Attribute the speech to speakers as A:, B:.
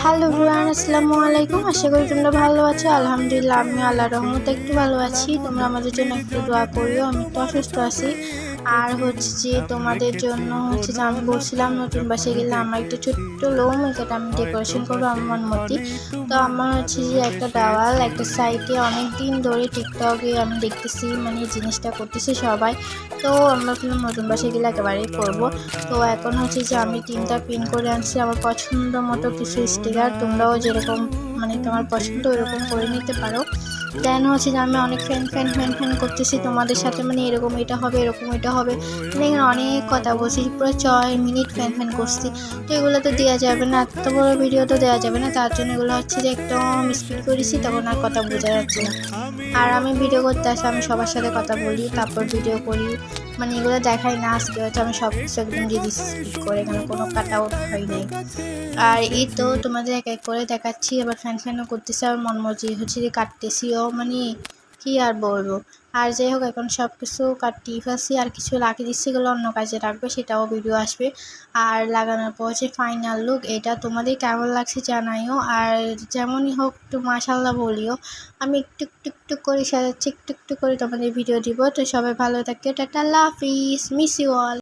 A: Hello everyone, আসসালামু আলাইকুম। আশা করি তোমরা ভালো আছো। আলহামদুলিল্লাহ, আমি আল্লাহর রহমতে একটু ভালো আছি। তোমরা আমাদের জন্য একটু দোয়া করিও। আমি একটু অসুস্থ আছি। আর হচ্ছে যে তোমাদের জন্য হচ্ছে যে আমি বলছিলাম নতুন বাসায় গেলে আমার একটা ছোট্ট লোম এটা আমি ডেকোরেশন করবো আমার মতো। তো আমার হচ্ছে যে একটা দেওয়াল একটা সাইডে অনেক দিন ধরে টিকটকে আমি দেখতেছি, মানে এই জিনিসটা করতেছি সবাই। তো আমরা নতুন বাসায় গেলে একেবারেই করবো। তো এখন হচ্ছে যে আমি 3টা পিন করে আনছি আমার পছন্দ মতো কিছু স্টিকার। তোমরাও যেরকম মানে তোমার পছন্দ ওইরকম করে নিতে পারো। দেন হচ্ছে যে আমি অনেক ফ্যান করতেছি তোমাদের সাথে, মানে এরকম এটা হবে এরকম এটা হবে, মানে এখানে অনেক কথা বলছি, পুরো 6 মিনিট ফ্যান করছি। তো এগুলো তো দেওয়া যাবে না, এত বড় ভিডিও তো দেওয়া যাবে না, তার জন্য এগুলো হচ্ছে যে একদম স্পিড করেছি, তখন আর কথা বোঝা যাচ্ছে না। আর আমি ভিডিও করতে আসি, আমি সবার সাথে কথা বলি তারপর ভিডিও করি, মানে এগুলো দেখাই না। আজকে হচ্ছে আমি সব কিছু একদম দিয়ে দিচ্ছি স্পিড করে, এখানে কোনো কাট আউট হয় নাই। আর এই তো তোমাদের এক এক করে দেখাচ্ছি, আবার ফ্যানও করতেছি, আর মন মর্জি হচ্ছে যে কাটতেছিও, মানে কি আর বলবো। আর যাই হোক, এখন সব কিছু কাটিয়ে ফেলছি, আর কিছু লাগিয়ে দিচ্ছি, এগুলো অন্য কাজে রাখবে, সেটাও ভিডিও আসবে। আর লাগানোর পর হচ্ছে ফাইনাল লুক, এটা তোমাদের কেমন লাগছে জানাইও। আর যেমনই হোক একটু মাশাআল্লাহ বলিও। আমি একটু একটু করে সাজাচ্ছি, একটু করে তোমাদের ভিডিও দিব। তো সবাই ভালো থাকে, টাটা, আল্লাহ হাফিজ, মিস ইউ অল।